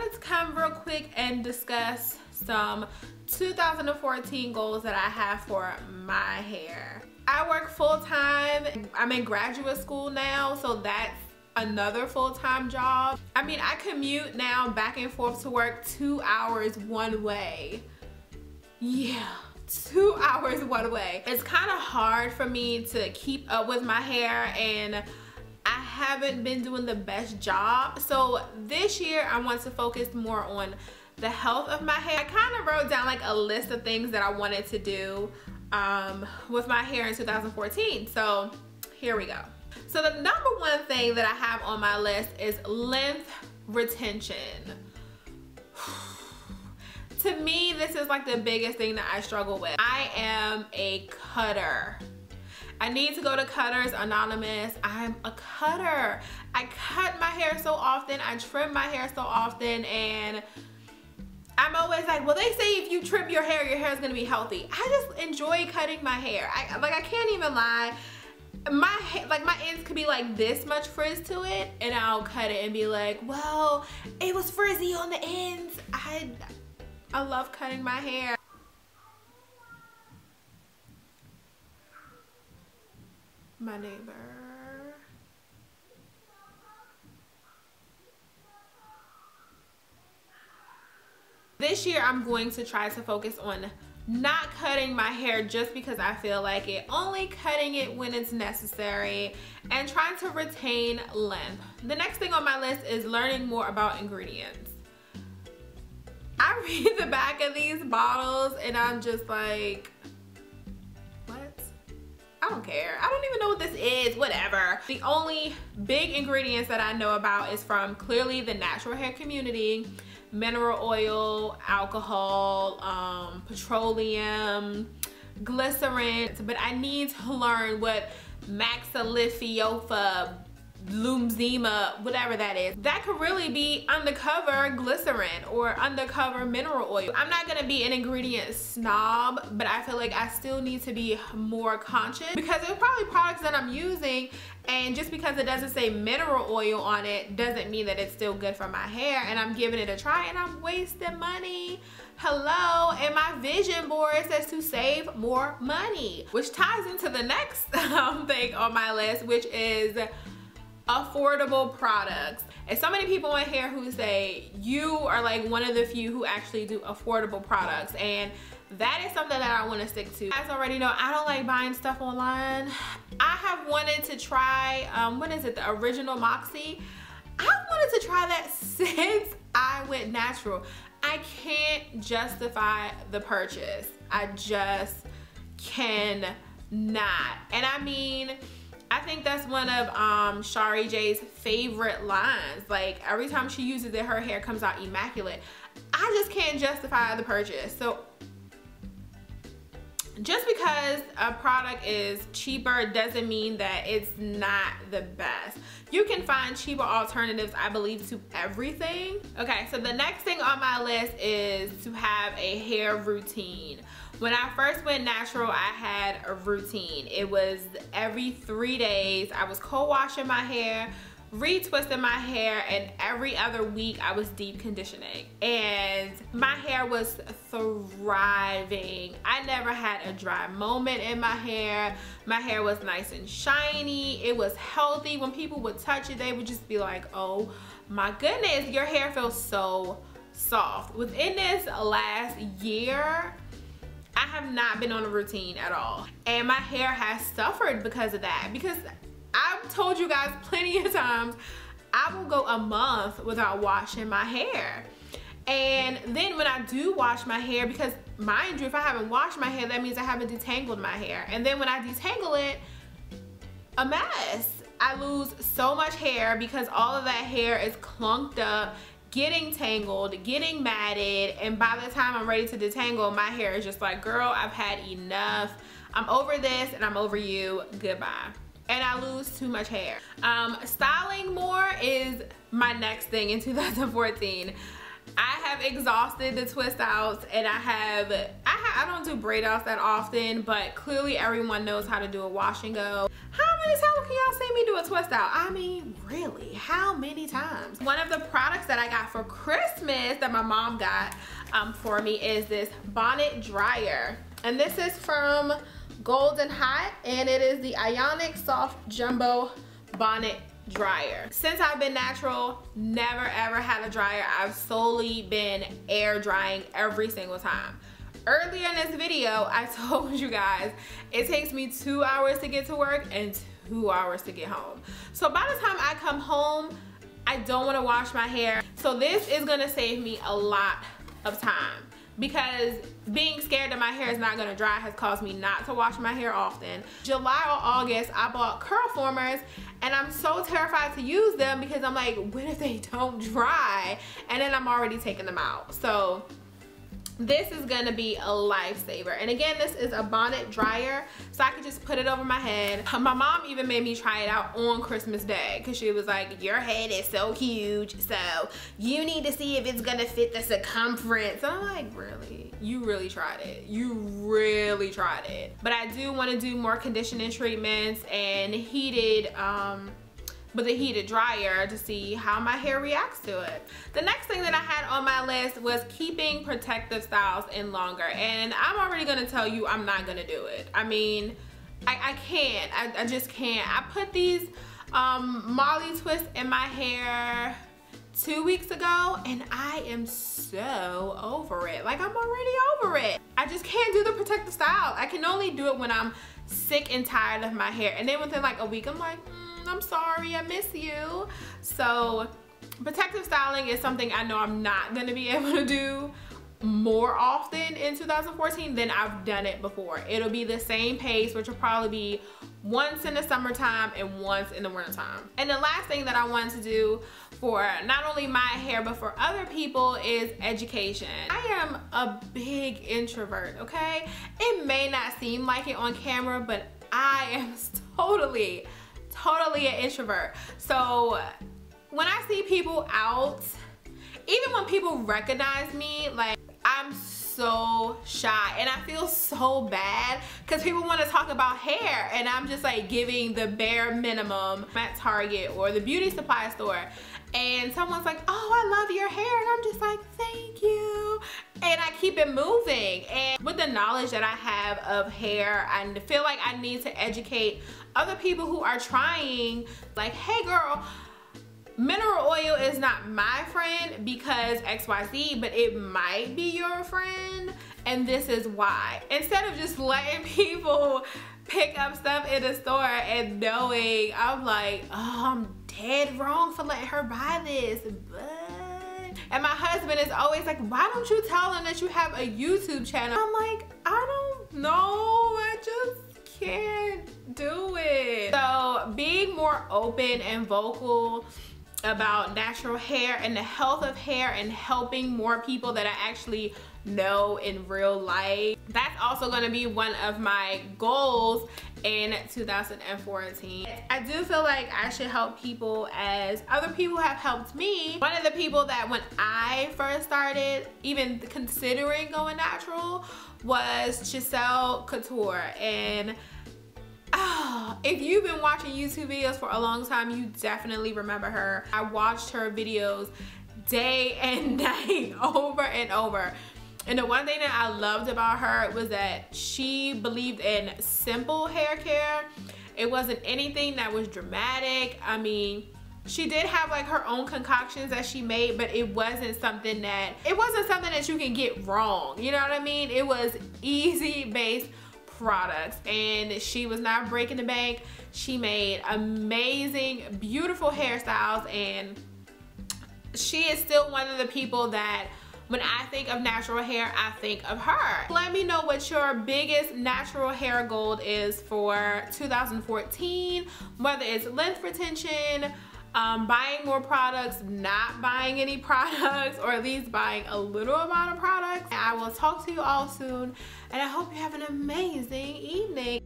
wanted to come real quick and discuss some 2014 goals that I have for my hair. I work full-time. I'm in graduate school now, so that's another full-time job. I mean, I commute now back and forth to work 2 hours one way. Yeah, 2 hours one way. It's kind of hard for me to keep up with my hair, and I haven't been doing the best job. So this year I want to focus more on the health of my hair. I kind of wrote down like a list of things that I wanted to do with my hair in 2014. So here we go. So the number one thing that I have on my list is length retention. To me, this is like the biggest thing that I struggle with. I am a cutter. I need to go to Cutters Anonymous. I'm a cutter. I cut my hair so often, I trim my hair so often, and I'm always like, well, they say if you trim your hair is gonna be healthy. I just enjoy cutting my hair. I can't even lie. My ends could be like this much frizz to it, and I'll cut it and be like, well, it was frizzy on the ends. I love cutting my hair. My neighbor. This year I'm going to try to focus on not cutting my hair just because I feel like it, only cutting it when it's necessary, and trying to retain length. The next thing on my list is learning more about ingredients. I read the back of these bottles and I'm just like, what? I don't care. I don't even know what this is, whatever. The only big ingredients that I know about is from clearly the natural hair community: mineral oil, alcohol, petroleum, glycerin. But I need to learn what Maxilifiofa, Lumzima, whatever that is. That could really be undercover glycerin or undercover mineral oil. I'm not gonna be an ingredient snob, but I feel like I still need to be more conscious because there's probably products that I'm using, and just because it doesn't say mineral oil on it doesn't mean that it's still good for my hair, and I'm giving it a try and I'm wasting money. Hello, and my vision board says to save more money, which ties into the next thing on my list, which is affordable products. And so many people in here who say you are like one of the few who actually do affordable products, and that is something that I want to stick to. You guys already know I don't like buying stuff online. I have wanted to try, what is it, the Original Moxie? I wanted to try that since I went natural. I can't justify the purchase. I just cannot. And I mean, I think that's one of Shari J's favorite lines. Like, every time she uses it, her hair comes out immaculate. I just can't justify the purchase. So just because a product is cheaper doesn't mean that it's not the best. You can find cheaper alternatives, I believe, to everything. Okay, so the next thing on my list is to have a hair routine. When I first went natural, I had a routine. It was every 3 days. I was co-washing my hair, retwisting my hair, and every other week I was deep conditioning. And my hair was thriving. I never had a dry moment in my hair. My hair was nice and shiny. It was healthy. When people would touch it, they would just be like, oh my goodness, your hair feels so soft. Within this last year, I have not been on a routine at all, and my hair has suffered because of that. Because I've told you guys plenty of times, I will go a month without washing my hair. And then when I do wash my hair, because mind you, if I haven't washed my hair, that means I haven't detangled my hair. And then when I detangle it, a mess. I lose so much hair because all of that hair is clunked up, getting tangled, getting matted, and by the time I'm ready to detangle, my hair is just like, girl, I've had enough. I'm over this and I'm over you. Goodbye. And I lose too much hair. Styling more is my next thing in 2014. I have exhausted the twist outs, and I don't do braid outs that often, but clearly everyone knows how to do a wash and go. How many times can y'all see me do a twist out? I mean, really, how many times? One of the products that I got for Christmas that my mom got for me is this bonnet dryer. And this is from Golden Hot, and it is the Ionic Soft Jumbo Bonnet Dryer. Since I've been natural, never ever had a dryer. I've solely been air drying every single time. Earlier in this video, I told you guys it takes me 2 hours to get to work and 2 hours to get home. So by the time I come home, I don't want to wash my hair. So this is gonna save me a lot of time, because being scared that my hair is not gonna dry has caused me not to wash my hair often. July or August, I bought curl formers, and I'm so terrified to use them because I'm like, what if they don't dry? And then I'm already taking them out. So this is gonna be a lifesaver. And again, this is a bonnet dryer, so I can just put it over my head. My mom even made me try it out on Christmas Day, because she was like, your head is so huge, so you need to see if it's gonna fit the circumference. And I'm like, really? You really tried it? You really tried it? But I do want to do more conditioning treatments and heated with a heated dryer to see how my hair reacts to it. The next thing that I had on my list was keeping protective styles in longer, and I'm already gonna tell you I'm not gonna do it. I mean, I can't. I just can't. I put these Molly twists in my hair 2 weeks ago, and I am so over it. Like, I'm already over it. I just can't do the protective style. I can only do it when I'm sick and tired of my hair, and then within like a week I'm like, I'm sorry, I miss you. So protective styling is something I know I'm not gonna be able to do more often in 2014 than I've done it before. It'll be the same pace, which will probably be once in the summertime and once in the wintertime. And the last thing that I wanted to do for not only my hair but for other people is education. I am a big introvert, okay? It may not seem like it on camera, but I am totally an introvert. So when I see people out, even when people recognize me, like, I'm so shy and I feel so bad because people want to talk about hair and I'm just like giving the bare minimum at Target or the beauty supply store, and someone's like, oh, I love your hair, and I'm just like, thank you, and I keep it moving. And with the knowledge that I have of hair, I feel like I need to educate other people who are trying, like, hey girl, mineral oil is not my friend because XYZ, but it might be your friend, and this is why. Instead of just letting people pick up stuff in the store and knowing, I'm like, oh, I'm dead wrong for letting her buy this. But, and my husband is always like, why don't you tell them that you have a YouTube channel? I'm like, I don't know, I just can't do it. So being more open and vocal about natural hair and the health of hair and helping more people that I actually know in real life, that's also going to be one of my goals in 2014. I do feel like I should help people as other people have helped me. One of the people that when I first started even considering going natural was Giselle Couture, and if you've been watching YouTube videos for a long time, you definitely remember her. I watched her videos day and night over and over. And the one thing that I loved about her was that she believed in simple hair care. It wasn't anything that was dramatic. I mean, she did have like her own concoctions that she made, but it wasn't something that you can get wrong. You know what I mean? It was easy based products, and she was not breaking the bank. She made amazing, beautiful hairstyles, and she is still one of the people that when I think of natural hair, I think of her. Let me know what your biggest natural hair goal is for 2014, whether it's length retention, buying more products, not buying any products, or at least buying a little amount of products. I will talk to you all soon, and I hope you have an amazing evening.